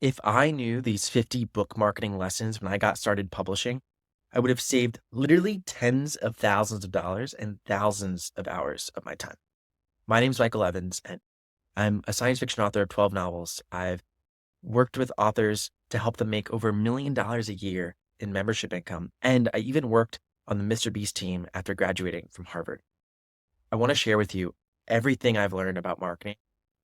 If I knew these 50 book marketing lessons when I got started publishing, I would have saved literally tens of thousands of dollars and thousands of hours of my time. My name's Michael Evans, and I'm a science fiction author of 12 novels. I've worked with authors to help them make over $1 million a year in membership income. And I even worked on the Mr. Beast team after graduating from Harvard. I want to share with you everything I've learned about marketing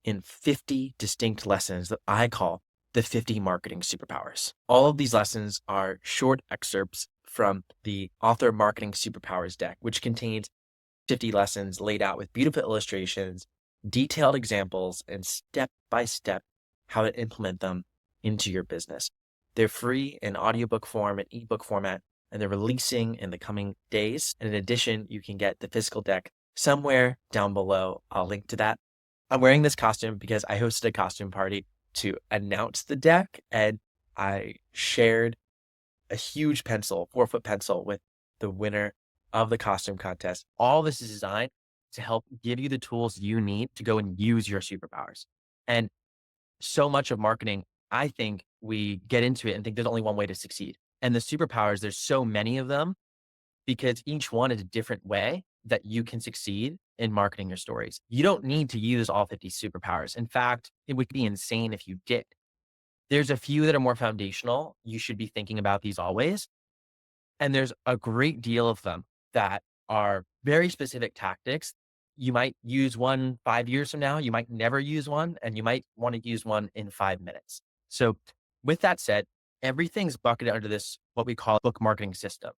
in 50 distinct lessons that I call the 50 marketing superpowers. All of these lessons are short excerpts from the Author Marketing Superpowers deck, which contains 50 lessons laid out with beautiful illustrations, detailed examples, and step by step how to implement them into your business. They're free in audiobook form and ebook format, and they're releasing in the coming days. And in addition, you can get the physical deck somewhere down below. I'll link to that. I'm wearing this costume because I hosted a costume party to announce the deck, and I shared a huge pencil, 4-foot pencil, with the winner of the costume contest. All this is designed to help give you the tools you need to go and use your superpowers. And so much of marketing, I think we get into it and think there's only one way to succeed. And the superpowers, there's so many of them because each one is a different way that you can succeed in marketing your stories. You don't need to use all 50 superpowers. In fact, it would be insane if you did. There's a few that are more foundational. You should be thinking about these always. And there's a great deal of them that are very specific tactics. You might use one 5 years from now. You might never use one, and you might want to use one in 5 minutes. So with that said, everything's bucketed under this, what we call book marketing system.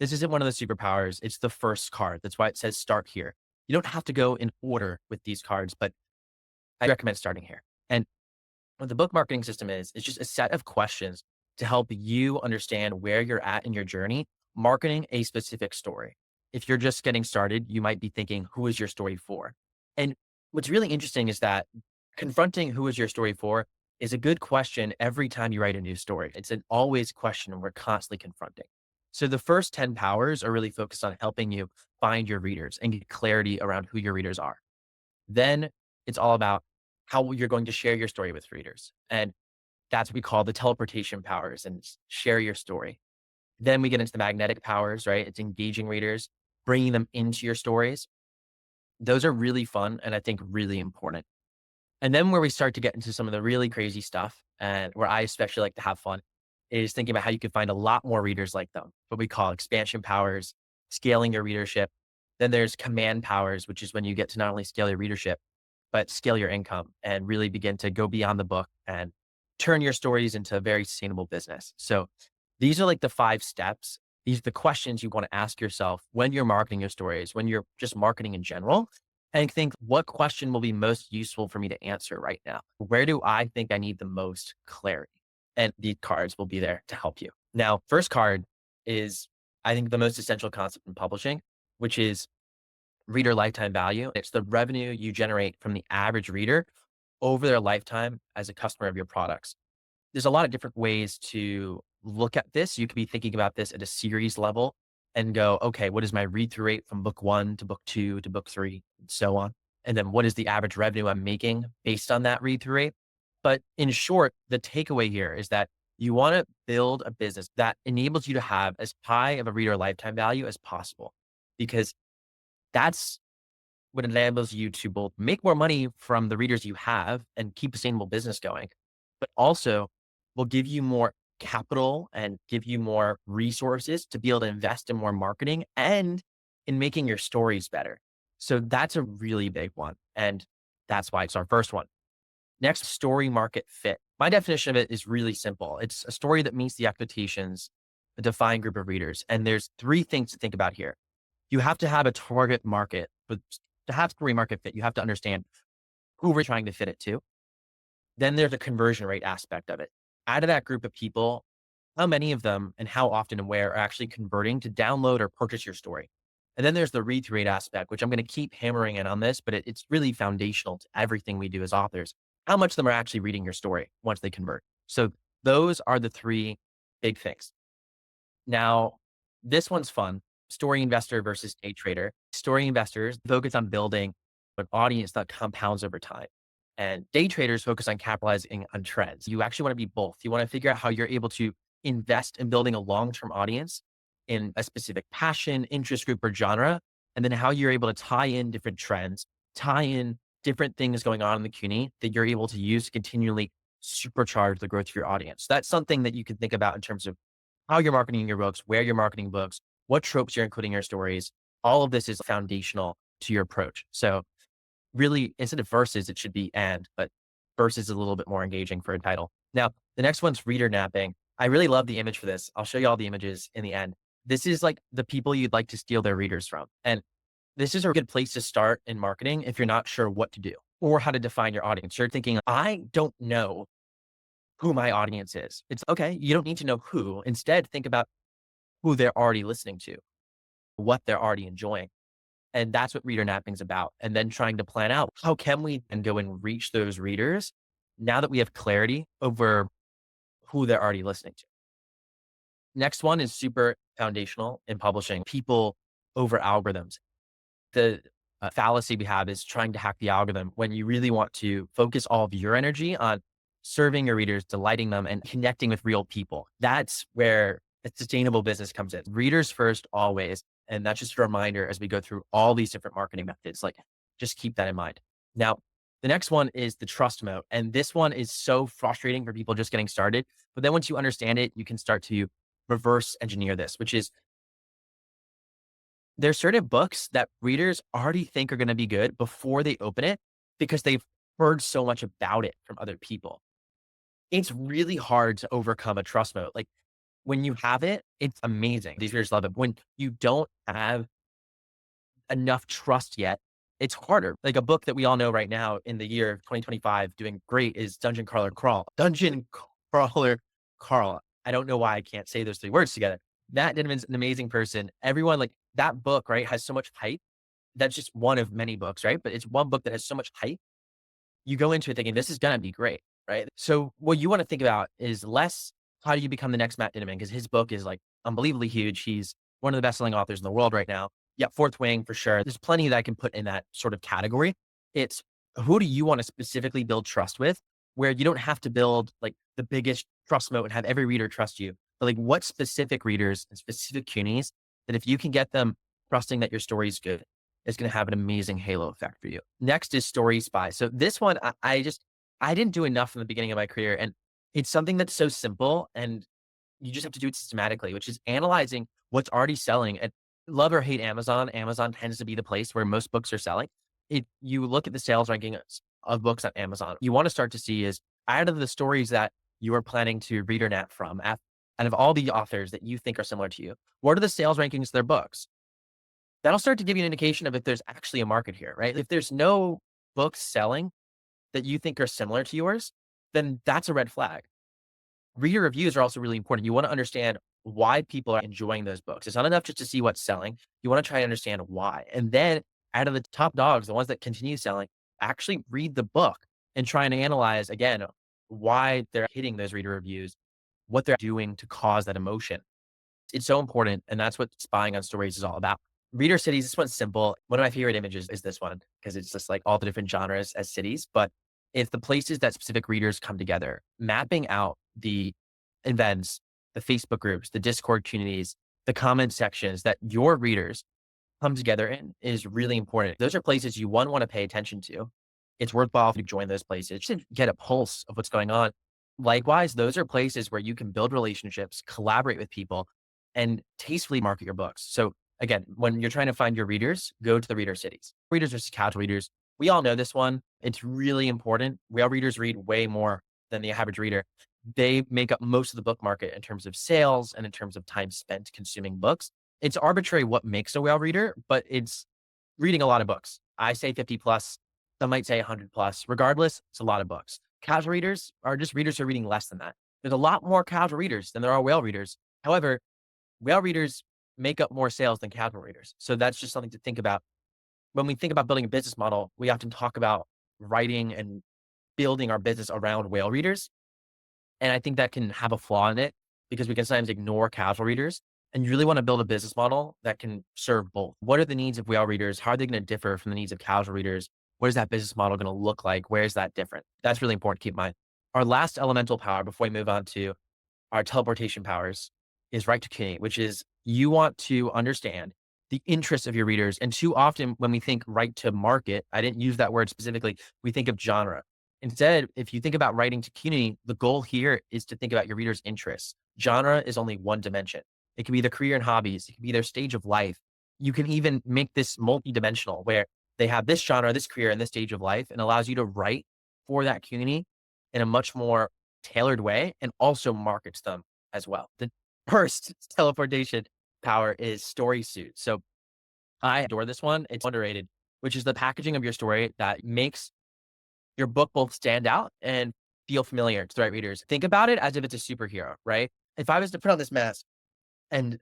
This isn't one of the superpowers. It's the first card. That's why it says start here. You don't have to go in order with these cards, but I recommend starting here. And what the book marketing system is, it's just a set of questions to help you understand where you're at in your journey, marketing a specific story. If you're just getting started, you might be thinking, who is your story for? And what's really interesting is that confronting who is your story for is a good question every time you write a new story. It's an always question we're constantly confronting. So the first 10 powers are really focused on helping you find your readers and get clarity around who your readers are. Then it's all about how you're going to share your story with readers. And that's what we call the teleportation powers and share your story. Then we get into the magnetic powers, right? It's engaging readers, bringing them into your stories. Those are really fun and I think really important. And then where we start to get into some of the really crazy stuff and where I especially like to have fun is thinking about how you can find a lot more readers like them, what we call expansion powers, scaling your readership. Then there's command powers, which is when you get to not only scale your readership, but scale your income and really begin to go beyond the book and turn your stories into a very sustainable business. So these are like the 5 steps. These are the questions you want to ask yourself when you're marketing your stories, when you're just marketing in general, and think what question will be most useful for me to answer right now? Where do I think I need the most clarity? And these cards will be there to help you. Now, first card is, I think, the most essential concept in publishing, which is reader lifetime value. It's the revenue you generate from the average reader over their lifetime as a customer of your products. There's a lot of different ways to look at this. You could be thinking about this at a series level and go, okay, what is my read through rate from book 1 to book 2 to book 3 and so on? And then what is the average revenue I'm making based on that read through rate? But in short, the takeaway here is that you want to build a business that enables you to have as high of a reader lifetime value as possible, because that's what enables you to both make more money from the readers you have and keep a sustainable business going, but also will give you more capital and give you more resources to be able to invest in more marketing and in making your stories better. So that's a really big one. And that's why it's our first one. Next, story market fit. My definition of it is really simple. It's a story that meets the expectations of a defined group of readers. And there's 3 things to think about here. You have to have a target market, but to have story market fit, you have to understand who we're trying to fit it to. Then there's a conversion rate aspect of it. Out of that group of people, how many of them and how often and where are actually converting to download or purchase your story? And then there's the read through rate aspect, which I'm going to keep hammering in on this, but it's really foundational to everything we do as authors. How much of them are actually reading your story once they convert? So those are the 3 big things. Now, this one's fun. Story investor versus day trader. Story investors focus on building an audience that compounds over time. And day traders focus on capitalizing on trends. You actually want to be both. You want to figure out how you're able to invest in building a long-term audience in a specific passion, interest group, or genre, and then how you're able to tie in different trends, tie in different things going on in the community that you're able to use to continually supercharge the growth of your audience. That's something that you can think about in terms of how you're marketing your books, where you're marketing books, what tropes you're including in your stories. All of this is foundational to your approach. So really, instead of verses, it should be and, but verses is a little bit more engaging for a title. Now, the next one's reader napping. I really love the image for this. I'll show you all the images in the end. This is like the people you'd like to steal their readers from. And this is a good place to start in marketing if you're not sure what to do or how to define your audience. You're thinking, I don't know who my audience is. It's okay. You don't need to know who. Instead, think about who they're already listening to, what they're already enjoying. And that's what reader napping is about. And then trying to plan out how can we then go and reach those readers now that we have clarity over who they're already listening to. Next one is super foundational in publishing, people over algorithms. The fallacy we have is trying to hack the algorithm when you really want to focus all of your energy on serving your readers, delighting them, and connecting with real people. That's where a sustainable business comes in. Readers first, always. And that's just a reminder as we go through all these different marketing methods, like just keep that in mind. Now, the next one is the trust mode. And this one is so frustrating for people just getting started. But then once you understand it, you can start to reverse engineer this, which is there's certain books that readers already think are going to be good before they open it because they've heard so much about it from other people. It's really hard to overcome a trust mode. Like when you have it, it's amazing. These readers love it. When you don't have enough trust yet, it's harder. Like a book that we all know right now in the year 2025 doing great is Dungeon Crawler Crawl. Dungeon Crawler Carl. I don't know why I can't say those three words together. Matt Denman's an amazing person. Everyone like that book, right, has so much hype. That's just one of many books, right? But it's one book that has so much hype. You go into it thinking this is going to be great, right? So what you want to think about is less how do you become the next Matt Denman? Because his book is like unbelievably huge. He's one of the best-selling authors in the world right now. Yeah, Fourth Wing for sure. There's plenty that I can put in that sort of category. It's who do you want to specifically build trust with, where you don't have to build like the biggest trust moat and have every reader trust you, but like what specific readers and specific cues that if you can get them trusting that your story is good, it's going to have an amazing halo effect for you. Next is Story Spy. So this one, I didn't do enough in the beginning of my career, and it's something that's so simple and you just have to do it systematically, which is analyzing what's already selling. And love or hate Amazon, Amazon tends to be the place where most books are selling. You look at the sales rankings of books on Amazon. You want to start to see is out of the stories that you are planning to read or nap from, out of all the authors that you think are similar to you, what are the sales rankings of their books? That'll start to give you an indication of if there's actually a market here, right? If there's no books selling that you think are similar to yours, then that's a red flag. Reader reviews are also really important. You want to understand why people are enjoying those books. It's not enough just to see what's selling. You want to try to understand why. And then out of the top dogs, the ones that continue selling, actually read the book and try and analyze again why they're hitting those reader reviews, what they're doing to cause that emotion. It's so important. And that's what spying on stories is all about. Reader cities, this one's simple. One of my favorite images is this one because it's just like all the different genres as cities, but it's the places that specific readers come together, mapping out the events, the Facebook groups, the Discord communities, the comment sections that your readers come together in is really important. Those are places you want to pay attention to. It's worthwhile to join those places just to get a pulse of what's going on. Likewise, those are places where you can build relationships, collaborate with people, and tastefully market your books. So again, when you're trying to find your readers, go to the reader cities. Readers versus casual readers. We all know this one. It's really important. Whale readers read way more than the average reader. They make up most of the book market in terms of sales and in terms of time spent consuming books. It's arbitrary what makes a whale reader, but it's reading a lot of books. I say 50 plus. Some might say 100 plus. Regardless, it's a lot of books. Casual readers are just readers who are reading less than that. There's a lot more casual readers than there are whale readers. However, whale readers make up more sales than casual readers. So that's just something to think about. When we think about building a business model, we often talk about writing and building our business around whale readers. And I think that can have a flaw in it because we can sometimes ignore casual readers. And you really want to build a business model that can serve both. What are the needs of whale readers? How are they going to differ from the needs of casual readers? What is that business model going to look like? Where is that different? That's really important to keep in mind. Our last elemental power before we move on to our teleportation powers is right to community, which is you want to understand the interests of your readers. And too often when we think right to market, I didn't use that word specifically, we think of genre. Instead, if you think about writing to community, the goal here is to think about your readers' interests. Genre is only one dimension. It can be their career and hobbies. It can be their stage of life. You can even make this multi-dimensional where they have this genre, this career, and this stage of life, and allows you to write for that community in a much more tailored way and also markets them as well. The first teleportation power is story suit. So I adore this one. It's underrated, which is the packaging of your story that makes your book both stand out and feel familiar to the right readers. Think about it as if it's a superhero, right? If I was to put on this mask and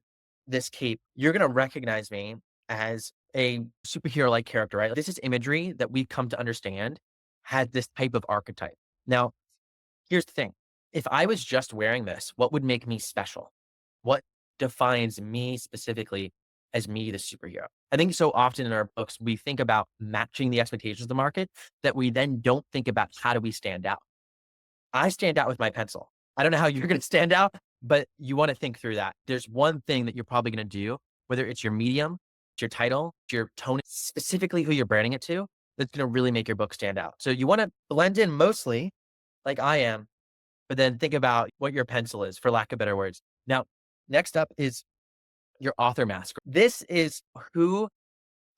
this cape, you're going to recognize me as a superhero like character, right? This is imagery that we've come to understand has this type of archetype. Now, here's the thing. If I was just wearing this, what would make me special? What defines me specifically as me, the superhero? I think so often in our books, we think about matching the expectations of the market that we then don't think about how do we stand out. I stand out with my pencil. I don't know how you're going to stand out, but you want to think through that. There's one thing that you're probably going to do, whether it's your medium, it's your title, it's your tone, specifically who you're branding it to, that's going to really make your book stand out. So you want to blend in mostly like I am, but then think about what your pencil is, for lack of better words. Now, next up is your author mask. This is who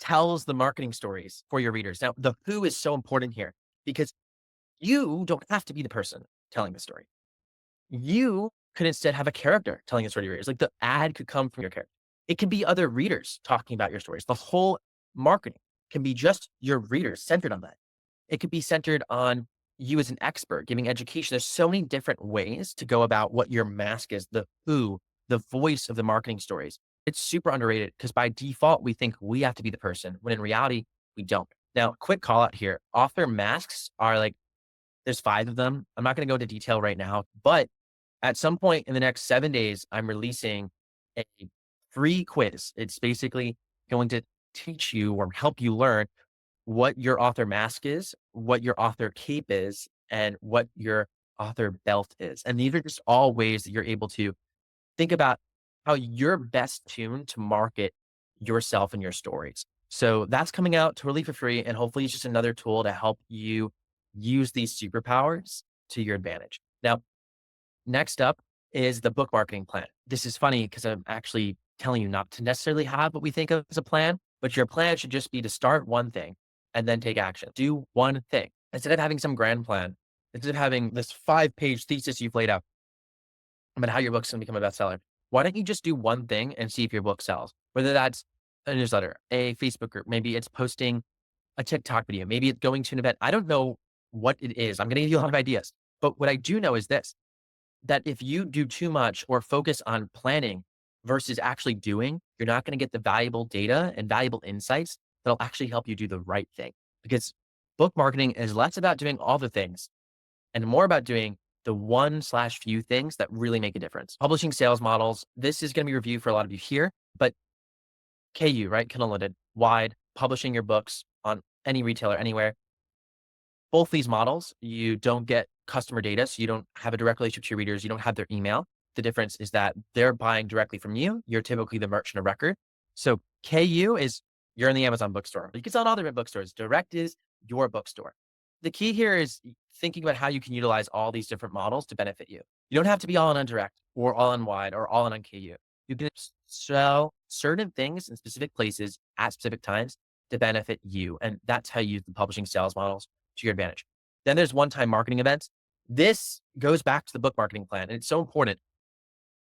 tells the marketing stories for your readers. Now, the who is so important here because you don't have to be the person telling the story. You could instead have a character telling the story to your readers. Like the ad could come from your character. It can be other readers talking about your stories. The whole marketing can be just your readers centered on that. It could be centered on you as an expert giving education. There's so many different ways to go about what your mask is, the who, the voice of the marketing stories. It's super underrated because by default, we think we have to be the person when in reality, we don't. Now, quick call out here. Author masks are like, there's 5 of them. I'm not going to go into detail right now, but at some point in the next 7 days, I'm releasing a free quiz. It's basically going to teach you or help you learn what your author mask is, what your author cape is, and what your author belt is. And these are just all ways that you're able to think about how you're best tuned to market yourself and your stories. So that's coming out totally for free. And hopefully it's just another tool to help you use these superpowers to your advantage. Now, next up is the book marketing plan. This is funny because I'm actually telling you not to necessarily have what we think of as a plan, but your plan should just be to start one thing and then take action. Do one thing instead of having some grand plan, instead of having this 5-page thesis you've laid out about how your book's going to become a bestseller. Why don't you just do one thing and see if your book sells? Whether that's a newsletter, a Facebook group, maybe it's posting a TikTok video, maybe it's going to an event. I don't know what it is. I'm going to give you a lot of ideas. But what I do know is this, that if you do too much or focus on planning versus actually doing, you're not going to get the valuable data and valuable insights that'll actually help you do the right thing. Because book marketing is less about doing all the things and more about doing the one/few things that really make a difference. Publishing sales models. This is going to be reviewed for a lot of you here, but KU, right? Kindle Unlimited, wide, publishing your books on any retailer, anywhere. Both these models, you don't get customer data, so you don't have a direct relationship to your readers. You don't have their email. The difference is that they're buying directly from you. You're typically the merchant of record. So KU is you're in the Amazon bookstore. You can sell in all different bookstores. Direct is your bookstore. The key here is thinking about how you can utilize all these different models to benefit you. You don't have to be all in on direct or all in wide or all in on KU. You can sell certain things in specific places at specific times to benefit you. And that's how you use the publishing sales models to your advantage. Then there's one-time marketing events. This goes back to the book marketing plan. And it's so important.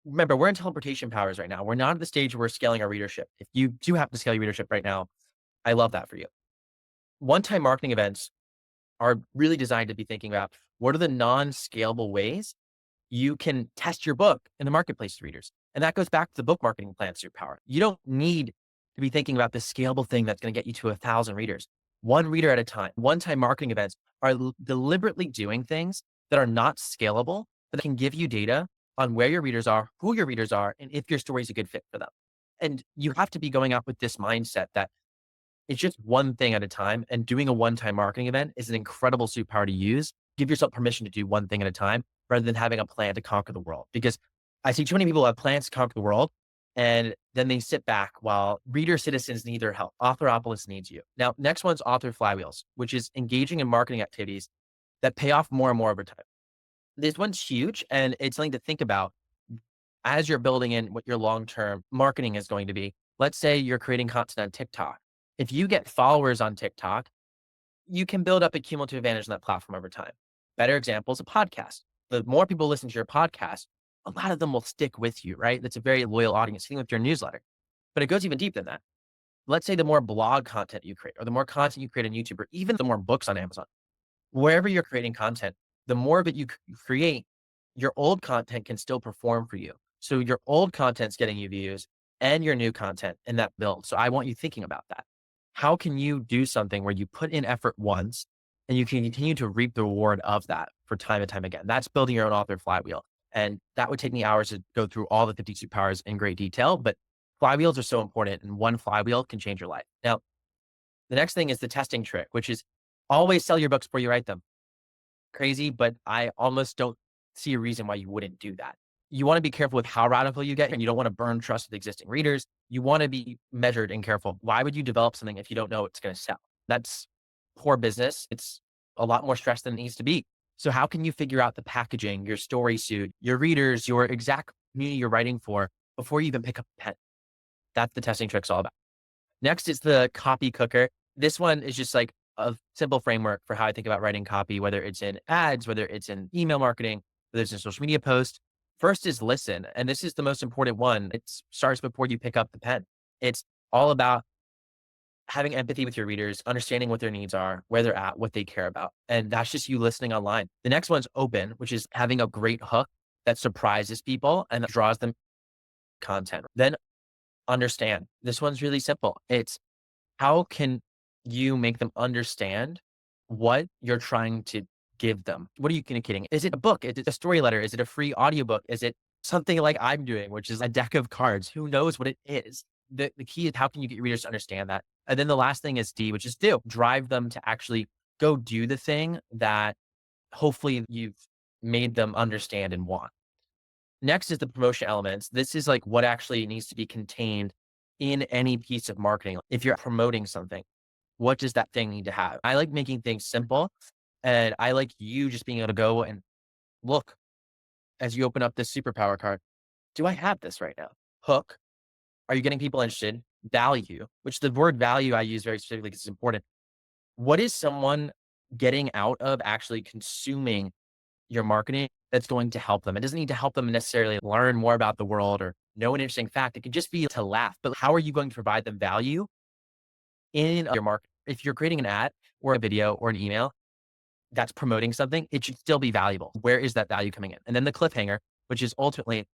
Remember, we're in teleportation powers right now. We're not at the stage where we're scaling our readership. If you do have to scale your readership right now, I love that for you. One-time marketing events are really designed to be thinking about what are the non-scalable ways you can test your book in the marketplace to readers. And that goes back to the book marketing plan superpower. You don't need to be thinking about this scalable thing that's going to get you to 1,000 readers. One reader at a time. One-time marketing events are deliberately doing things that are not scalable, but can give you data on where your readers are, who your readers are, and if your story is a good fit for them. And you have to be going up with this mindset that It's just one thing at a time. And doing a one-time marketing event is an incredible superpower to use. Give yourself permission to do one thing at a time rather than having a plan to conquer the world. Because I see too many people have plans to conquer the world and then they sit back while reader citizens need their help. Authoropolis needs you. Now, next one's author flywheels, which is engaging in marketing activities that pay off more and more over time. This one's huge and it's something to think about as you're building in what your long-term marketing is going to be. Let's say you're creating content on TikTok. If you get followers on TikTok, you can build up a cumulative advantage on that platform over time. Better example is a podcast. The more people listen to your podcast, a lot of them will stick with you, right? That's a very loyal audience, same with your newsletter. But it goes even deeper than that. Let's say the more blog content you create, or the more content you create on YouTube, or even the more books on Amazon, wherever you're creating content, the more of it you create, your old content can still perform for you. So your old content's getting you views and your new content in that build. So I want you thinking about that. How can you do something where you put in effort once and you can continue to reap the reward of that for time and time again? That's building your own author flywheel. And that would take me hours to go through all the 50 superpowers in great detail, but flywheels are so important and one flywheel can change your life. Now, the next thing is the testing trick, which is always sell your books before you write them. Crazy, but I almost don't see a reason why you wouldn't do that. You want to be careful with how radical you get, and you don't want to burn trust with existing readers. You want to be measured and careful. Why would you develop something if you don't know it's going to sell? That's poor business. It's a lot more stress than it needs to be. So how can you figure out the packaging, your story suit, your readers, your exact community you're writing for before you even pick up a pen? That's the testing trick's all about. Next is the copy cooker. This one is just like a simple framework for how I think about writing copy, whether it's in ads, whether it's in email marketing, whether it's in social media posts. First is listen. And this is the most important one. It starts before you pick up the pen. It's all about having empathy with your readers, understanding what their needs are, where they're at, what they care about. And that's just you listening online. The next one's open, which is having a great hook that surprises people and that draws them content. Then understand. This one's really simple. It's how can you make them understand what you're trying to give them? What are you communicating? Is it a book? Is it a story letter? Is it a free audiobook? Is it something like I'm doing, which is a deck of cards? Who knows what it is? The key is how can you get your readers to understand that? And then the last thing is D, which is do. Drive them to actually go do the thing that hopefully you've made them understand and want. Next is the promotion elements. This is like what actually needs to be contained in any piece of marketing. If you're promoting something, what does that thing need to have? I like making things simple and I like you just being able to go and look as you open up this superpower card. Do I have this right now? Hook. Are you getting people interested? Value, which the word value I use very specifically because it's important. What is someone getting out of actually consuming your marketing that's going to help them? It doesn't need to help them necessarily learn more about the world or know an interesting fact. It could just be to laugh, but how are you going to provide them value in your market? If you're creating an ad or a video or an email that's promoting something, it should still be valuable. Where is that value coming in? And then the cliffhanger, which is ultimately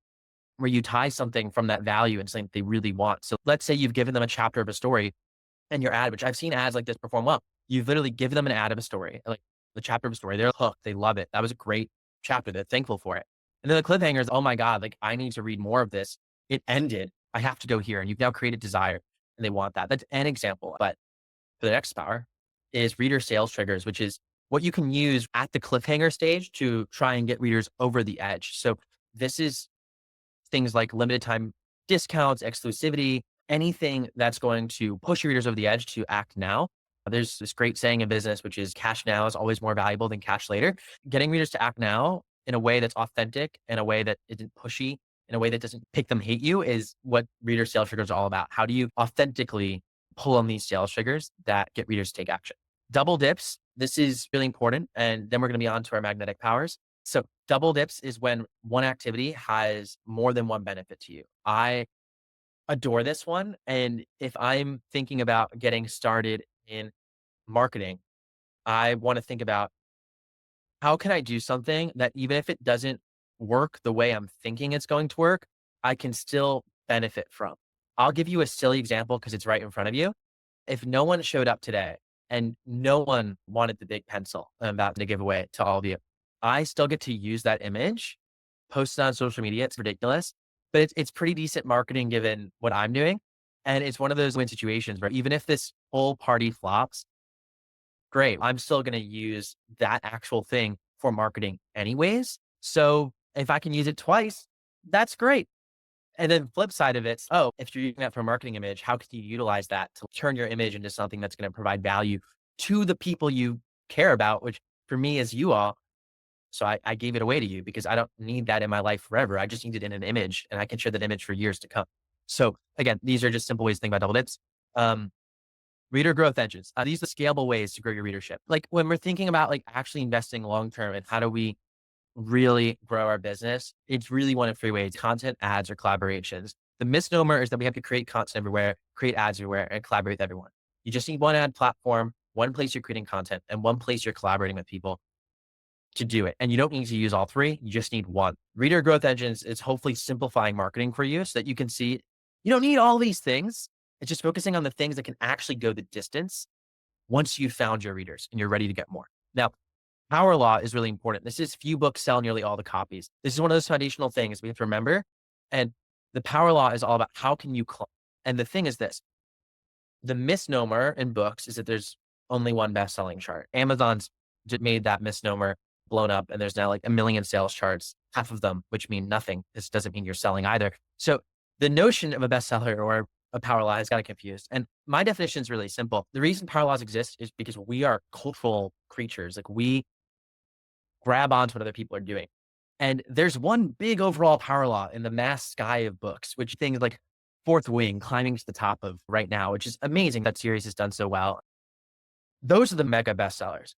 where you tie something from that value and something they really want. So let's say you've given them a chapter of a story and your ad, which I've seen ads like this perform well. You've literally given them an ad of a story, like the chapter of a story. They're hooked. They love it. That was a great chapter. They're thankful for it. And then the cliffhanger is, oh my God, like I need to read more of this. It ended. I have to go here. And you've now created desire and they want that. That's an example. But for the next power is reader sales triggers, which is what you can use at the cliffhanger stage to try and get readers over the edge. So this is things like limited time discounts, exclusivity, anything that's going to push your readers over the edge to act now. There's this great saying in business, which is cash now is always more valuable than cash later. Getting readers to act now in a way that's authentic, in a way that isn't pushy, in a way that doesn't make them hate you is what reader sales triggers are all about. How do you authentically pull on these sales triggers that get readers to take action? Double dips. This is really important. And then we're going to be on to our magnetic powers. So double dips is when one activity has more than one benefit to you. I adore this one. And if I'm thinking about getting started in marketing, I want to think about how can I do something that even if it doesn't work the way I'm thinking it's going to work, I can still benefit from. I'll give you a silly example because it's right in front of you. If no one showed up today and no one wanted the big pencil I'm about to give away to all of you, I still get to use that image, post it on social media. It's ridiculous, but it's pretty decent marketing given what I'm doing. And it's one of those win situations where even if this whole party flops, great, I'm still going to use that actual thing for marketing anyways. So if I can use it twice, that's great. And then flip side of it, oh, if you're using that for a marketing image, how can you utilize that to turn your image into something that's going to provide value to the people you care about, which for me is you all. So I gave it away to you because I don't need that in my life forever. I just need it in an image and I can share that image for years to come. So again, these are just simple ways to think about double dips. Um, Reader growth engines. These are scalable ways to grow your readership. Like when we're thinking about like actually investing long term and how do we really grow our business, it's really one of three ways: content, ads, or collaborations. The misnomer is that we have to create content everywhere, create ads everywhere, and collaborate with everyone. You just need one ad platform, one place you're creating content, and one place you're collaborating with people to do it. And you don't need to use all three. You just need one. Reader growth engines is hopefully simplifying marketing for you so that you can see you don't need all these things. It's just focusing on the things that can actually go the distance once you've found your readers and you're ready to get more. Now, power law is really important. This is few books sell nearly all the copies. This is one of those foundational things we have to remember. And the power law is all about how can you, and the thing is this, the misnomer in books is that there's only one best-selling chart. Amazon's made that misnomer blown up, and there's now like a million sales charts, half of them, which mean nothing. This doesn't mean you're selling either. So the notion of a bestseller or a power law has got it confused. And my definition is really simple. The reason power laws exist is because we are cultural creatures. Like we grab onto what other people are doing. And there's one big overall power law in the mass sky of books, which things like Fourth Wing, climbing to the top of right now, which is amazing. That series has done so well. Those are the mega bestsellers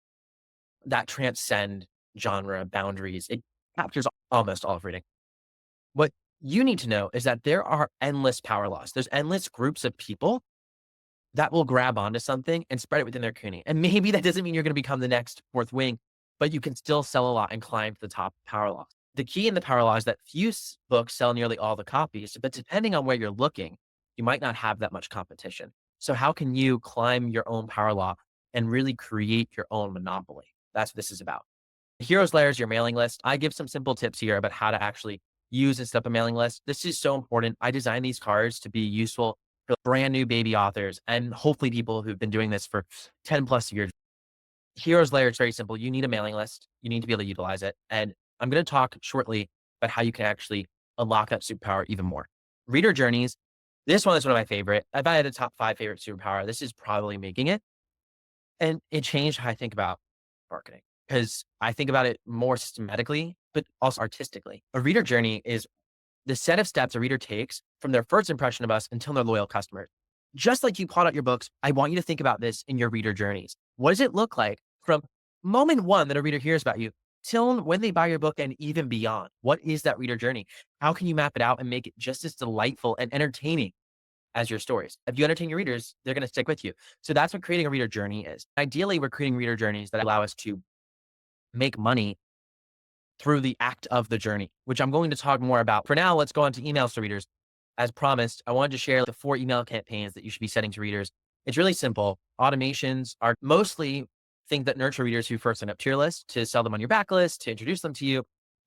that transcend genre boundaries. It captures almost all of reading. What you need to know is that there are endless power laws. There's endless groups of people that will grab onto something and spread it within their community. And maybe that doesn't mean you're going to become the next Fourth Wing, but you can still sell a lot and climb to the top of power laws. The key in the power law is that few books sell nearly all the copies, but depending on where you're looking, you might not have that much competition. So how can you climb your own power law and really create your own monopoly? That's what this is about. Heroes Lair is your mailing list. I give some simple tips here about how to actually use and set up a mailing list. This is so important. I designed these cards to be useful for brand new baby authors and hopefully people who've been doing this for 10 plus years. Heroes Lair is very simple. You need a mailing list. You need to be able to utilize it. And I'm going to talk shortly about how you can actually unlock that superpower even more. Reader journeys. This one is one of my favorite. If I had a top 5 favorite superpower, this is probably making it. And it changed how I think about marketing because I think about it more systematically, but also artistically. A reader journey is the set of steps a reader takes from their first impression of us until they're loyal customers. Just like you plot out your books, I want you to think about this in your reader journeys. What does it look like from moment one that a reader hears about you till when they buy your book and even beyond? What is that reader journey? How can you map it out and make it just as delightful and entertaining as your stories? If you entertain your readers, they're going to stick with you. So that's what creating a reader journey is. Ideally, we're creating reader journeys that allow us to make money through the act of the journey, which I'm going to talk more about. For now, let's go on to emails to readers. As promised, I wanted to share the 4 email campaigns that you should be sending to readers. It's really simple. Automations are mostly things that nurture readers who first sign up to your list to sell them on your backlist, to introduce them to you.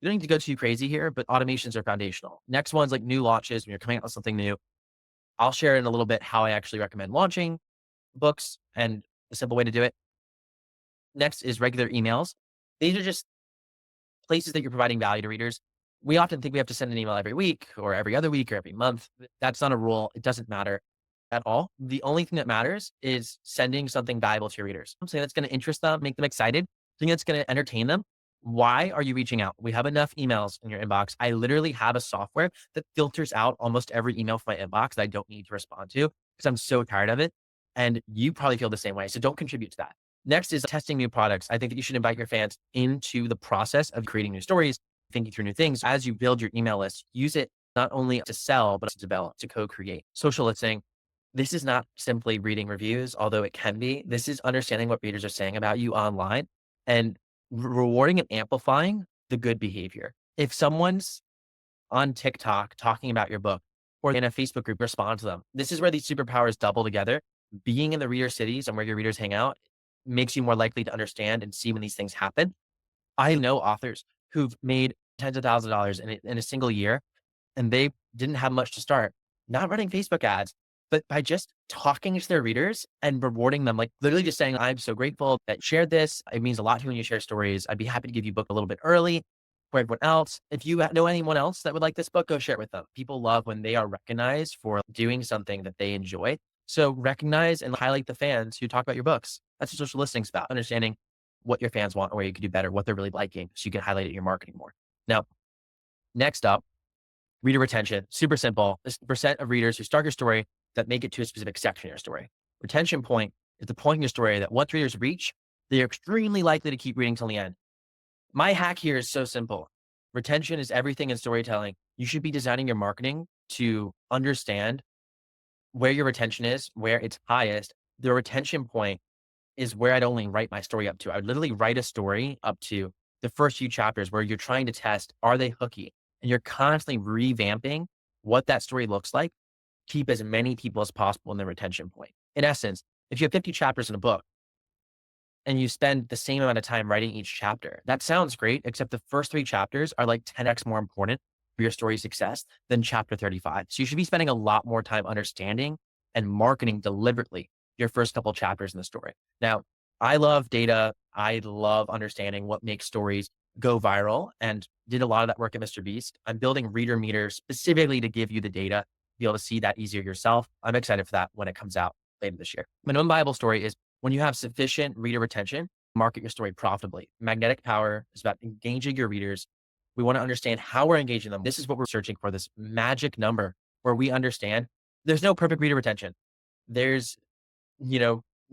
You don't need to go too crazy here, but automations are foundational. Next one's like new launches when you're coming out with something new. I'll share in a little bit how I actually recommend launching books and a simple way to do it. Next is regular emails. These are just places that you're providing value to readers. We often think we have to send an email every week or every other week or every month. That's not a rule. It doesn't matter at all. The only thing that matters is sending something valuable to your readers. Something that's going to interest them, make them excited, something that's going to entertain them. Why are you reaching out? We have enough emails in your inbox. I literally have a software that filters out almost every email from my inbox that I don't need to respond to because I'm so tired of it. And you probably feel the same way. So don't contribute to that. Next is testing new products. I think that you should invite your fans into the process of creating new stories, thinking through new things. As you build your email list, use it not only to sell, but to develop, to co-create. Social listening. This is not simply reading reviews, although it can be. This is understanding what readers are saying about you online and rewarding and amplifying the good behavior. If someone's on TikTok talking about your book or in a Facebook group, respond to them. This is where these superpowers double together. Being in the reader cities and where your readers hang out makes you more likely to understand and see when these things happen. I know authors who've made tens of thousands of dollars in a single year, and they didn't have much to start. Not running Facebook ads, but by just talking to their readers and rewarding them, like literally just saying, I'm so grateful that you shared this. It means a lot to me when you share stories. I'd be happy to give you a book a little bit early for everyone else. If you know anyone else that would like this book, go share it with them. People love when they are recognized for doing something that they enjoy. So recognize and highlight the fans who talk about your books. That's what social listening is about, understanding what your fans want, or where you could do better, what they're really liking, so you can highlight it in your marketing more. Now, next up, reader retention. Super simple. This is the percent of readers who start your story that make it to a specific section of your story. Retention point is the point in your story that once readers reach, they are extremely likely to keep reading till the end. My hack here is so simple. Retention is everything in storytelling. You should be designing your marketing to understand where your retention is, where it's highest. The retention point is where I'd only write my story up to. I would literally write a story up to the first few chapters where you're trying to test, are they hooky? And you're constantly revamping what that story looks like. Keep as many people as possible in the retention point. In essence, if you have 50 chapters in a book and you spend the same amount of time writing each chapter, that sounds great, except the first 3 chapters are like 10x more important for your story's success than chapter 35. So you should be spending a lot more time understanding and marketing deliberately your first couple chapters in the story. Now, I love data. I love understanding what makes stories go viral, and did a lot of that work at Mr. Beast. I'm building reader meters specifically to give you the data, be able to see that easier yourself. I'm excited for that when it comes out later this year. My non-Bible story is when you have sufficient reader retention, market your story profitably. Magnetic power is about engaging your readers. We want to understand how we're engaging them. This is what we're searching for, this magic number where we understand there's no perfect reader retention. There's,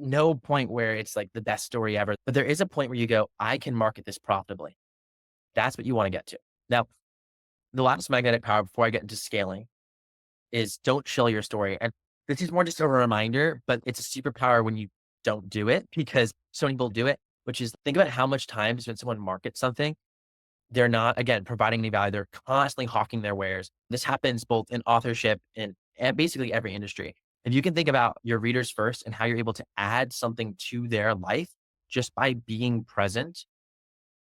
no point where it's like the best story ever, but there is a point where you go, I can market this profitably. That's what you want to get to. Now, the last magnetic power before I get into scaling is don't shill your story. And this is more just a reminder, but it's a superpower when you don't do it, because so many people do it, which is think about how much time when someone markets something, they're not, again, providing any value. They're constantly hawking their wares. This happens both in authorship and basically every industry. If you can think about your readers first and how you're able to add something to their life just by being present,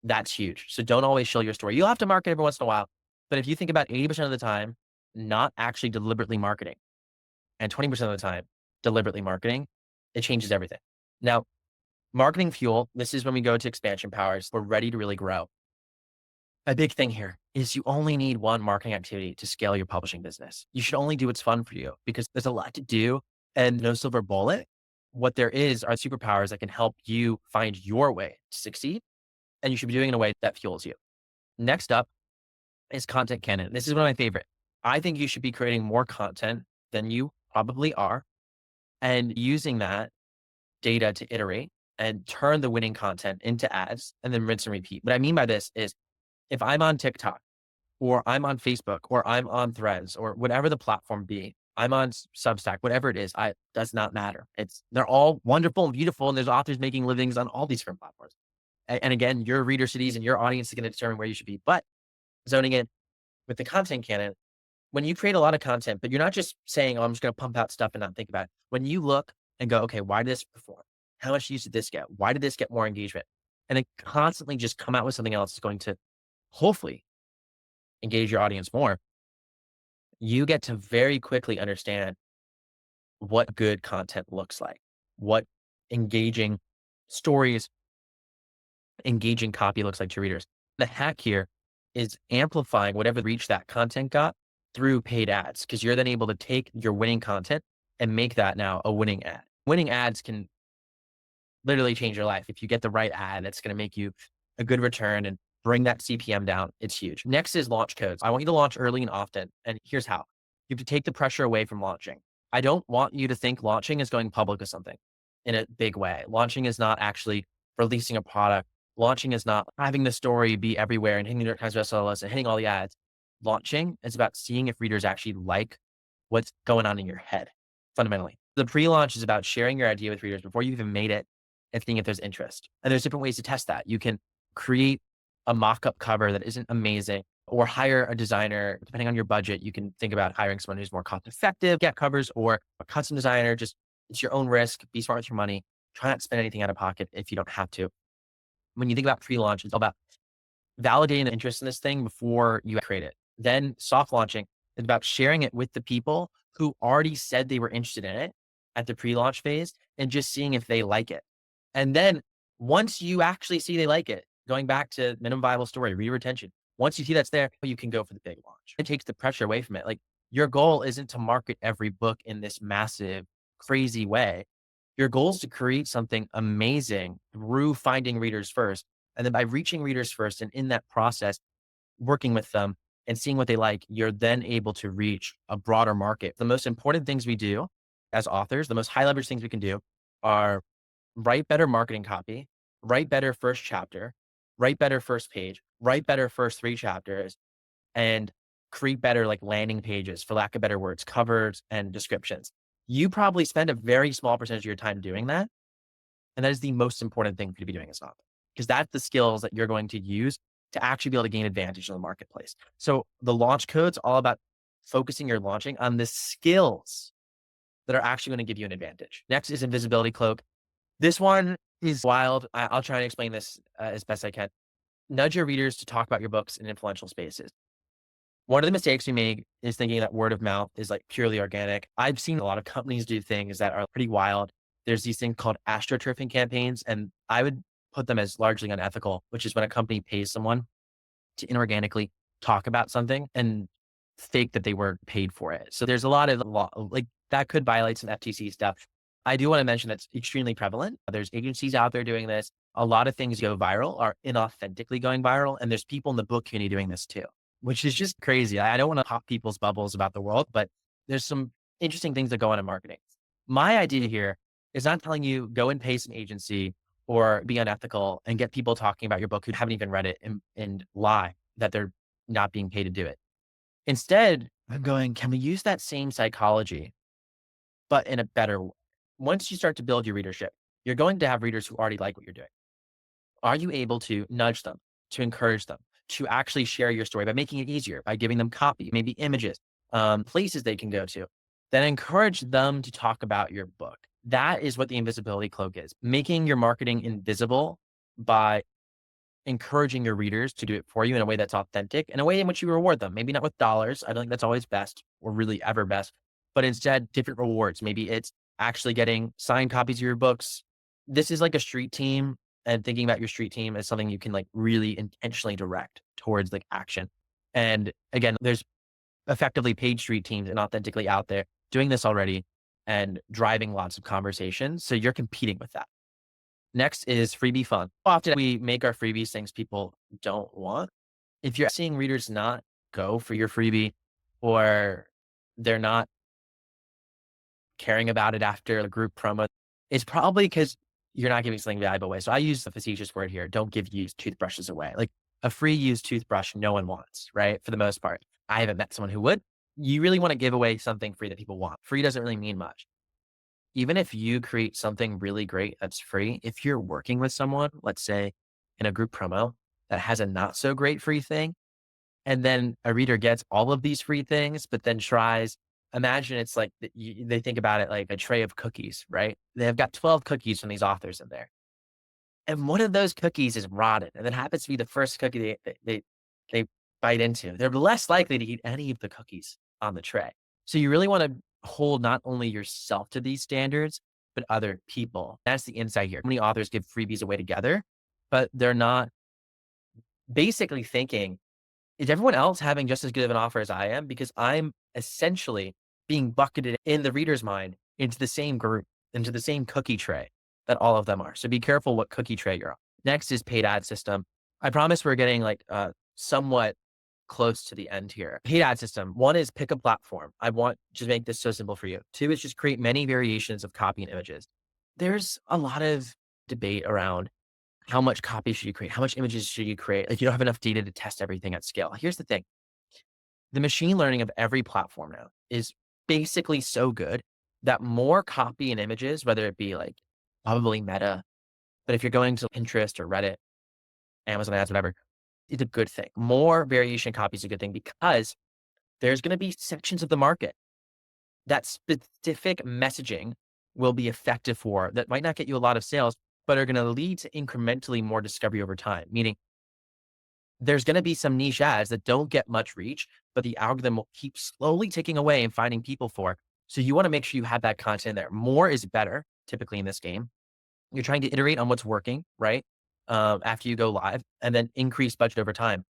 that's huge. So don't always shill your story. You'll have to market every once in a while. But if you think about 80% of the time, not actually deliberately marketing, and 20% of the time, deliberately marketing, it changes everything. Now, marketing fuel, this is when we go to expansion powers. We're ready to really grow. A big thing here is you only need one marketing activity to scale your publishing business. You should only do what's fun for you, because there's a lot to do and no silver bullet. What there is are superpowers that can help you find your way to succeed. And you should be doing it in a way that fuels you. Next up is content canon. This is one of my favorite. I think you should be creating more content than you probably are, and using that data to iterate and turn the winning content into ads and then rinse and repeat. What I mean by this is, if I'm on TikTok or I'm on Facebook or I'm on Threads or whatever the platform be, I'm on Substack, whatever it is, does not matter. They're all wonderful and beautiful, and there's authors making livings on all these different platforms. And again, your reader cities and your audience is going to determine where you should be. But zoning in with the content canon, when you create a lot of content, but you're not just saying, oh, I'm just going to pump out stuff and not think about it. When you look and go, okay, why did this perform? How much use did this get? Why did this get more engagement? And then constantly just come out with something else that's going to hopefully engage your audience more. You get to very quickly understand what good content looks like, what engaging stories, engaging copy looks like to readers. The hack here is amplifying whatever reach that content got through paid ads, because you're then able to take your winning content and make that now a winning ad. Winning ads can literally change your life. If you get the right ad, that's going to make you a good return and bring that CPM down. It's huge. Next is launch codes. I want you to launch early and often. And here's how. You have to take the pressure away from launching. I don't want you to think launching is going public with something in a big way. Launching is not actually releasing a product. Launching is not having the story be everywhere and hitting the New York Times bestseller list and hitting all the ads. Launching is about seeing if readers actually like what's going on in your head, fundamentally. The pre-launch is about sharing your idea with readers before you even made it and seeing if there's interest. And there's different ways to test that. You can create a mock-up cover that isn't amazing, or hire a designer. Depending on your budget, you can think about hiring someone who's more cost-effective, get covers, or a custom designer. Just, it's your own risk. Be smart with your money. Try not to spend anything out of pocket if you don't have to. When you think about pre-launch, it's all about validating the interest in this thing before you create it. Then soft launching is about sharing it with the people who already said they were interested in it at the pre-launch phase and just seeing if they like it. And then once you actually see they like it, going back to minimum viable story, reader retention, once you see that's there, you can go for the big launch. It takes the pressure away from it. Like your goal isn't to market every book in this massive, crazy way. Your goal is to create something amazing through finding readers first. And then by reaching readers first and in that process, working with them and seeing what they like, you're then able to reach a broader market. The most important things we do as authors, the most high leverage things we can do are write better marketing copy, write better first chapter, write better first page, write better first 3 chapters, and create better like landing pages, for lack of better words, covers and descriptions. You probably spend a very small percentage of your time doing that. And that is the most important thing for you to be doing as an author, because that's the skills that you're going to use to actually be able to gain advantage in the marketplace. So the launch code's all about focusing your launching on the skills that are actually going to give you an advantage. Next is invisibility cloak. This one is wild. I'll try and explain this as best I can. Nudge your readers to talk about your books in influential spaces. One of the mistakes we make is thinking that word of mouth is like purely organic. I've seen a lot of companies do things that are pretty wild. There's these things called astroturfing campaigns, and I would put them as largely unethical, which is when a company pays someone to inorganically talk about something and fake that they were paid for it. So there's a lot of law, like that could violate some FTC stuff. I do want to mention that's extremely prevalent. There's agencies out there doing this. A lot of things go viral are inauthentically going viral. And there's people in the book community doing this too, which is just crazy. I don't want to pop people's bubbles about the world, but there's some interesting things that go on in marketing. My idea here is not telling you go and pay some agency or be unethical and get people talking about your book who haven't even read it and lie that they're not being paid to do it. Instead, I'm going, can we use that same psychology, but in a better way? Once you start to build your readership, you're going to have readers who already like what you're doing. Are you able to nudge them, to encourage them, to actually share your story by making it easier, by giving them copy, maybe images, places they can go to? Then encourage them to talk about your book. That is what the invisibility cloak is, making your marketing invisible by encouraging your readers to do it for you in a way that's authentic, in a way in which you reward them. Maybe not with dollars. I don't think that's always best or really ever best, but instead different rewards. Maybe it's actually getting signed copies of your books. This is like a street team, and thinking about your street team as something you can like really intentionally direct towards like action. And again, there's effectively paid street teams and authentically out there doing this already and driving lots of conversations. So you're competing with that. Next is freebie fun. Often we make our freebies things people don't want. If you're seeing readers not go for your freebie, or they're not caring about it after a group promo, it's probably because you're not giving something valuable away. So I use the facetious word here. Don't give used toothbrushes away. Like a free used toothbrush, no one wants, right? For the most part. I haven't met someone who would. You really want to give away something free that people want. Free doesn't really mean much. Even if you create something really great that's free, if you're working with someone, let's say in a group promo that has a not so great free thing, and then a reader gets all of these free things, but then tries, imagine it's like they think about it like a tray of cookies, right? They've got 12 cookies from these authors in there. And one of those cookies is rotten. And it happens to be the first cookie they bite into. They're less likely to eat any of the cookies on the tray. So you really want to hold not only yourself to these standards, but other people. That's the insight here. Many authors give freebies away together, but they're not basically thinking, is everyone else having just as good of an offer as I am? Because I'm essentially being bucketed in the reader's mind into the same group, into the same cookie tray that all of them are. So be careful what cookie tray you're on. Next is paid ad system. I promise we're getting like somewhat close to the end here. Paid ad system. One is pick a platform. I want to make this so simple for you. Two is just create many variations of copy and images. There's a lot of debate around how much copy should you create? How much images should you create? Like you don't have enough data to test everything at scale. Here's the thing. The machine learning of every platform now is basically so good that more copy and images, whether it be like probably Meta, but if you're going to Pinterest or Reddit, Amazon ads, whatever, it's a good thing. More variation copy is a good thing because there's going to be sections of the market that specific messaging will be effective for that might not get you a lot of sales, but are going to lead to incrementally more discovery over time. Meaning there's going to be some niche ads that don't get much reach, but the algorithm will keep slowly taking away and finding people for So you want to make sure you have that content there. More is better, typically in this game. You're trying to iterate on what's working, right? After you go live and then increase budget over time.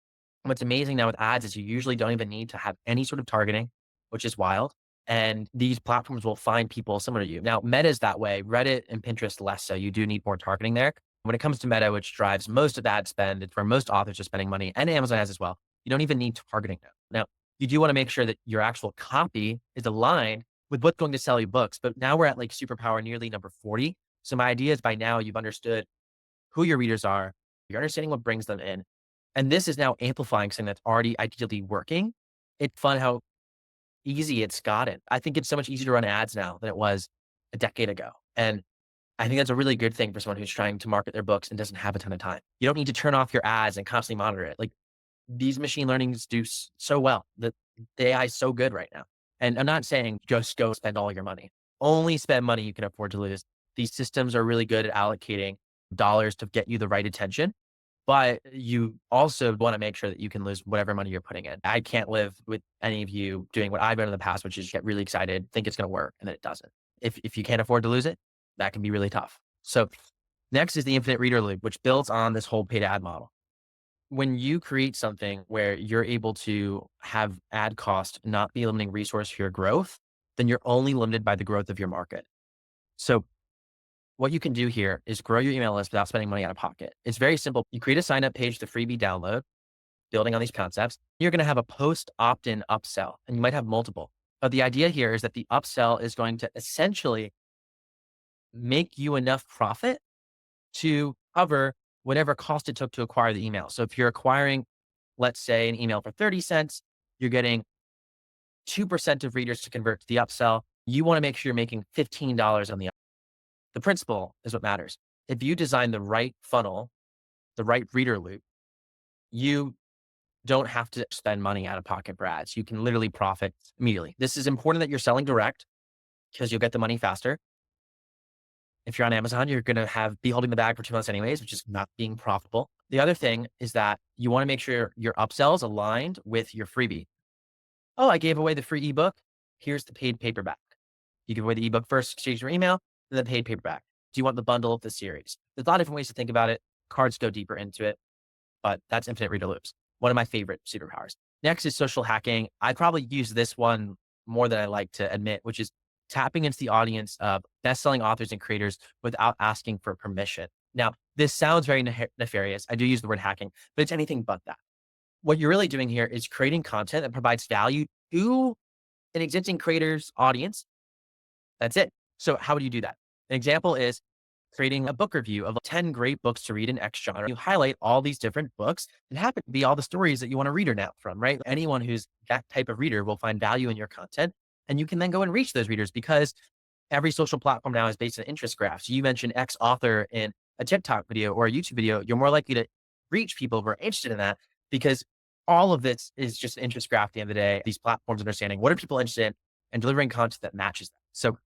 What's amazing now with ads is you usually don't even need to have any sort of targeting, which is wild. And these platforms will find people similar to you. Now, Meta is that way. Reddit and Pinterest less so. You do need more targeting there. When it comes to Meta, which drives most of ad spend, it's where most authors are spending money, and Amazon has as well. You don't even need targeting now. Now, you do want to make sure that your actual copy is aligned with what's going to sell you books. But now we're at like superpower nearly number 40. So my idea is by now you've understood who your readers are, you're understanding what brings them in. And this is now amplifying something that's already ideally working. It's fun how easy it's gotten. I think it's so much easier to run ads now than it was a decade ago. And I think that's a really good thing for someone who's trying to market their books and doesn't have a ton of time. You don't need to turn off your ads and constantly monitor it. Like these machine learnings do so well. The AI is so good right now. And I'm not saying just go spend all your money. Only spend money you can afford to lose. These systems are really good at allocating dollars to get you the right attention, but you also want to make sure that you can lose whatever money you're putting in. I can't live with any of you doing what I've done in the past, which is get really excited, think it's going to work, and then it doesn't. If you can't afford to lose it, that can be really tough. So next is the infinite reader loop, which builds on this whole paid ad model. When you create something where you're able to have ad cost not be a limiting resource for your growth, then you're only limited by the growth of your market. So what you can do here is grow your email list without spending money out of pocket. It's very simple. You create a sign up page, the freebie download, building on these concepts. You're going to have a post opt-in upsell, and you might have multiple. But the idea here is that the upsell is going to essentially make you enough profit to cover whatever cost it took to acquire the email. So if you're acquiring, let's say, an email for 30 cents, you're getting 2% of readers to convert to the upsell. You want to make sure you're making $15 on the upsell. The principle is what matters. If you design the right funnel, the right reader loop, you don't have to spend money out of pocket for ads. You can literally profit immediately. This is important that you're selling direct because you'll get the money faster. If you're on Amazon, you're going to be holding the bag for 2 months anyways, which is not being profitable. The other thing is that you want to make sure your upsells aligned with your freebie. Oh, I gave away the free ebook. Here's the paid paperback. You give away the ebook first, exchange your email, and then paid paperback. Do you want the bundle of the series? There's a lot of different ways to think about it. Cards go deeper into it, but that's infinite reader loops. One of my favorite superpowers. Next is social hacking. I probably use this one more than I like to admit, which is tapping into the audience of best-selling authors and creators without asking for permission. Now, this sounds very nefarious. I do use the word hacking, but it's anything but that. What you're really doing here is creating content that provides value to an existing creator's audience. That's it. So how would you do that? An example is creating a book review of 10 great books to read in X genre. You highlight all these different books and happen to be all the stories that you want to reader now from, right? Anyone who's that type of reader will find value in your content. And you can then go and reach those readers because every social platform now is based on interest graphs. You mentioned X author in a TikTok video or a YouTube video. You're more likely to reach people who are interested in that because all of this is just an interest graph at the end of the day. These platforms understanding what are people interested in and delivering content that matches that. So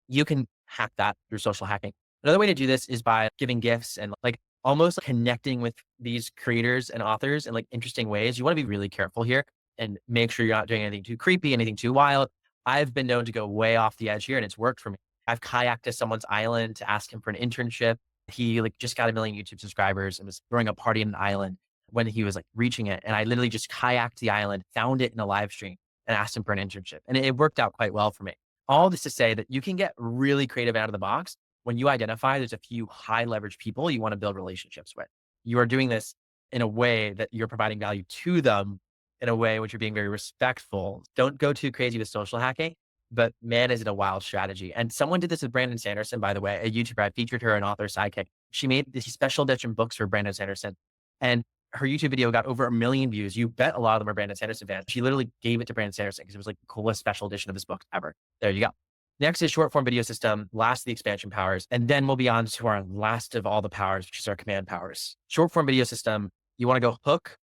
you can hack that through social hacking. Another way to do this is by giving gifts and like almost connecting with these creators and authors in like interesting ways. You want to be really careful here and make sure you're not doing anything too creepy, anything too wild. I've been known to go way off the edge here and it's worked for me. I've kayaked to someone's island to ask him for an internship. He like just got 1 million YouTube subscribers and was throwing a party on an island when he was like reaching it. And I literally just kayaked the island, found it in a live stream and asked him for an internship. And it worked out quite well for me. All this to say that you can get really creative out of the box when you identify there's a few high leverage people you want to build relationships with. You are doing this in a way that you're providing value to them in a way which you're being very respectful. Don't go too crazy with social hacking, but man, is it a wild strategy. And someone did this with Brandon Sanderson, by the way, a YouTuber. I featured her in Author Sidekick. She made these special edition books for Brandon Sanderson. And her YouTube video got over 1 million views. You bet a lot of them are Brandon Sanderson fans. She literally gave it to Brandon Sanderson because it was like the coolest special edition of his book ever. There you go. Next is short form video system, last of the expansion powers. And then we'll be on to our last of all the powers, which is our command powers. Short form video system, you want to go hook,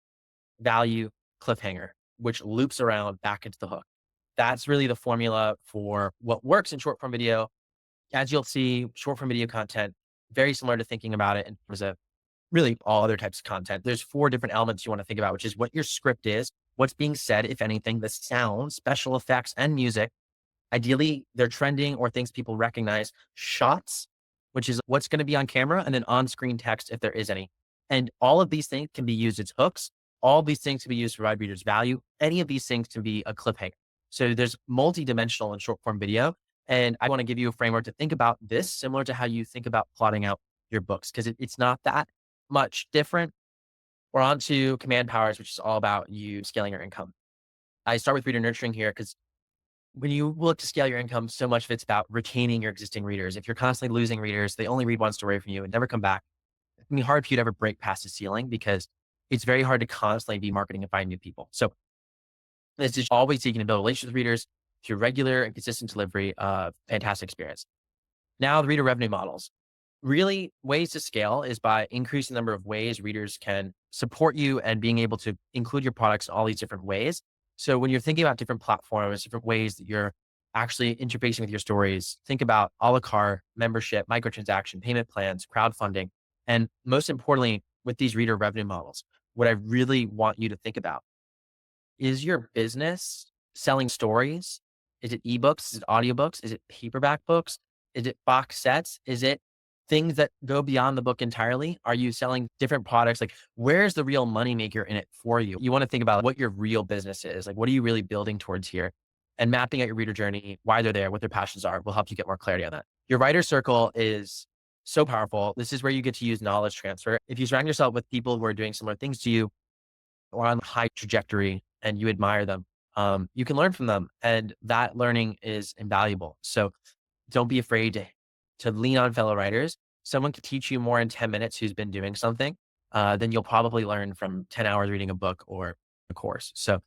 value, cliffhanger, which loops around back into the hook. That's really the formula for what works in short form video. As you'll see, short form video content, very similar to thinking about it in terms of really all other types of content. There's 4 different elements you want to think about, which is what your script is, what's being said, if anything, the sound, special effects, and music. Ideally, they're trending or things people recognize. Shots, which is what's going to be on camera, and then on-screen text if there is any. And all of these things can be used as hooks. All of these things can be used to provide readers value. Any of these things can be a cliffhanger. So there's multi-dimensional and short form video. And I want to give you a framework to think about this similar to how you think about plotting out your books, because it's not that much different. We're on to command powers, which is all about you scaling your income. I start with reader nurturing here because when you look to scale your income, so much of it's about retaining your existing readers. If you're constantly losing readers, they only read one story from you and never come back. It can be hard for you to ever break past the ceiling because it's very hard to constantly be marketing and find new people. So this is always seeking to build relationships with readers through regular and consistent delivery of fantastic experience. Now, the reader revenue models. Really, ways to scale is by increasing the number of ways readers can support you and being able to include your products in all these different ways. So when you're thinking about different platforms, different ways that you're actually interfacing with your stories, think about a la carte, membership, microtransaction, payment plans, crowdfunding, and most importantly, with these reader revenue models, what I really want you to think about is your business selling stories? Is it ebooks? Is it audiobooks? Is it paperback books? Is it box sets? Is it things that go beyond the book entirely? Are you selling different products? Like, where's the real moneymaker in it for you? You want to think about what your real business is. Like, what are you really building towards here? And mapping out your reader journey, why they're there, what their passions are, will help you get more clarity on that. Your writer circle is so powerful. This is where you get to use knowledge transfer. If you surround yourself with people who are doing similar things to you, or on a high trajectory and you admire them, you can learn from them. And that learning is invaluable. So don't be afraid to lean on fellow writers. Someone could teach you more in 10 minutes who's been doing something than you'll probably learn from 10 hours reading a book or a course. So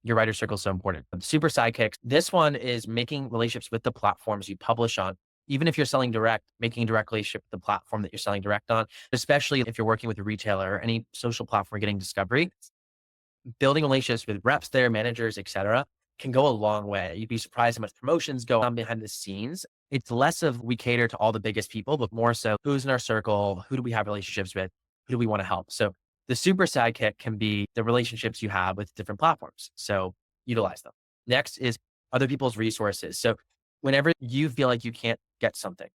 your writer circle is so important. Super sidekicks. This one is making relationships with the platforms you publish on. Even if you're selling direct, making a direct relationship with the platform that you're selling direct on, especially if you're working with a retailer or any social platform getting discovery, building relationships with reps there, managers, et cetera, can go a long way. You'd be surprised how much promotions go on behind the scenes. It's less of we cater to all the biggest people, but more so who's in our circle, who do we have relationships with, who do we want to help. So the super sidekick can be the relationships you have with different platforms. So utilize them. Next is other people's resources. So whenever you feel like you can't get something,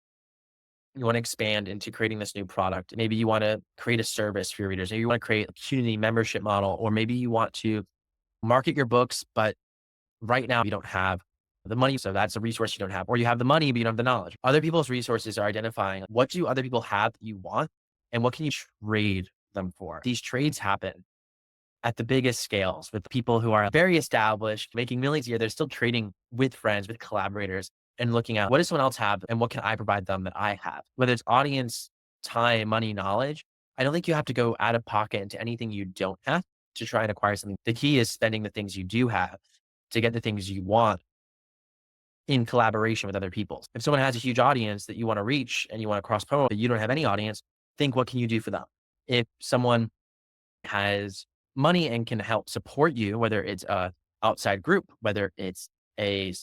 you want to expand into creating this new product. Maybe you want to create a service for your readers. Maybe you want to create a community membership model, or maybe you want to market your books, but right now you don't have the money. So that's a resource you don't have, or you have the money, but you don't have the knowledge. Other people's resources are identifying what do other people have that you want and what can you trade them for. These trades happen at the biggest scales with people who are very established, making millions a year. They're still trading with friends, with collaborators, and looking at what does someone else have and what can I provide them that I have, whether it's audience, time, money, knowledge. I don't think you have to go out of pocket into anything you don't have to try and acquire something. The key is spending the things you do have to get the things you want in collaboration with other people. If someone has a huge audience that you want to reach and you want to cross promote, but you don't have any audience, think what can you do for them? If someone has money and can help support you, whether it's a outside group, whether it's a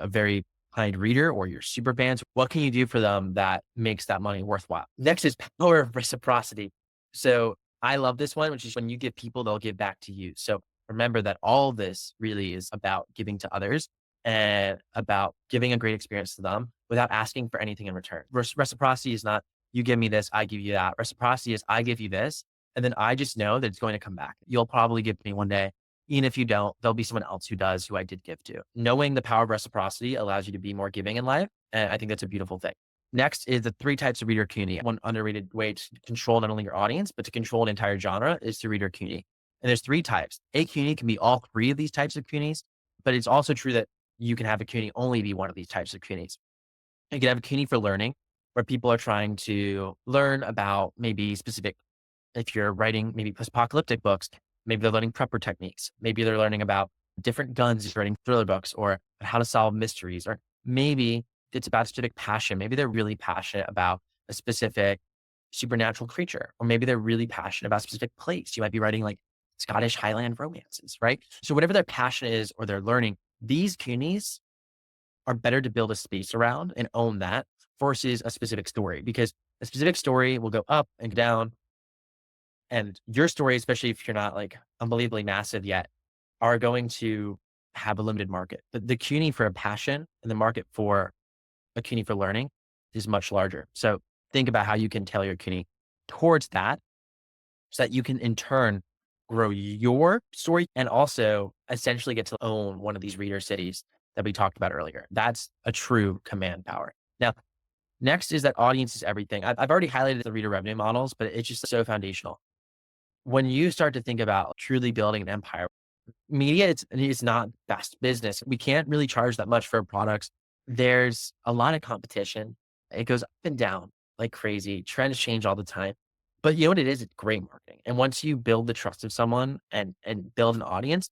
very kind reader or your super fans, what can you do for them that makes that money worthwhile? Next is power of reciprocity. So I love this one, which is when you give people, they'll give back to you. So remember that all of this really is about giving to others and about giving a great experience to them without asking for anything in return. Reciprocity is not you give me this, I give you that. Reciprocity is I give you this, and then I just know that it's going to come back. You'll probably give me one day. Even if you don't, there'll be someone else who does, who I did give to. Knowing the power of reciprocity allows you to be more giving in life. And I think that's a beautiful thing. Next is the 3 types of reader community. One underrated way to control not only your audience, but to control an entire genre is through reader community. And there's 3 types. A community can be all 3 of these types of communities, but it's also true that you can have a community only be one of these types of communities. You can have a community for learning where people are trying to learn about maybe specific, if you're writing maybe post-apocalyptic books, maybe they're learning prepper techniques. Maybe they're learning about different guns, if you're writing thriller books, or how to solve mysteries, or maybe it's about a specific passion. Maybe they're really passionate about a specific supernatural creature, or maybe they're really passionate about a specific place. You might be writing like Scottish Highland romances, right? So whatever their passion is or they're learning, these communities are better to build a space around and own that versus a specific story, because a specific story will go up and down. And your story, especially if you're not like unbelievably massive yet, are going to have a limited market. The CUNY for a passion and the market for a CUNY for learning is much larger. So think about how you can tailor your CUNY towards that so that you can in turn grow your story and also essentially get to own one of these reader cities that we talked about earlier. That's a true command power. Now, next is that audience is everything. I've already highlighted the reader revenue models, but it's just so foundational. When you start to think about truly building an empire, media, it's not best business. We can't really charge that much for products. There's a lot of competition. It goes up and down like crazy. Trends change all the time. But you know what it is? It's great marketing. And once you build the trust of someone and build an audience,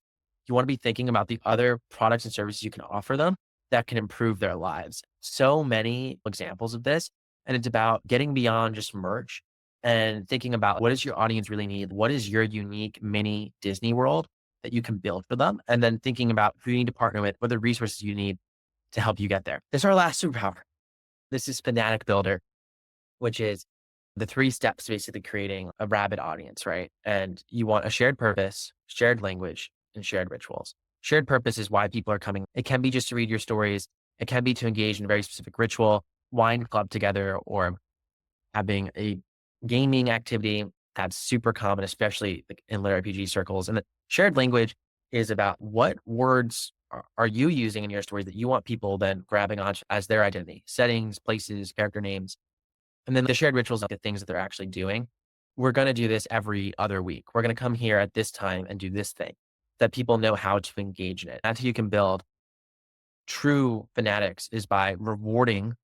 you want to be thinking about the other products and services you can offer them that can improve their lives. So many examples of this. And it's about getting beyond just merch and thinking about what does your audience really need? What is your unique mini Disney World that you can build for them? And then thinking about who you need to partner with, what are the resources you need to help you get there. This is our last superpower. This is Fanatic Builder, which is the 3 steps basically creating a rabid audience, right? And you want a shared purpose, shared language, and shared rituals. Shared purpose is why people are coming. It can be just to read your stories. It can be to engage in a very specific ritual, wine club together, or having a gaming activity. That's super common, especially like in lit RPG circles. And the shared language is about what words are you using in your stories that you want people then grabbing on as their identity, settings, places, character names. And then the shared rituals are the things that they're actually doing. We're going to do this every other week. We're going to come here at this time and do this thing that people know how to engage in it. That's how you can build true fanatics, is by rewarding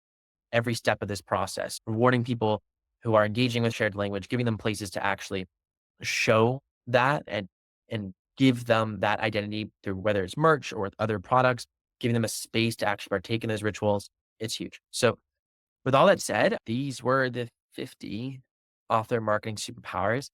every step of this process, rewarding people who are engaging with shared language, giving them places to actually show that and give them that identity through whether it's merch or other products, giving them a space to actually partake in those rituals. It's huge. So with all that said, these were the 50 author marketing superpowers.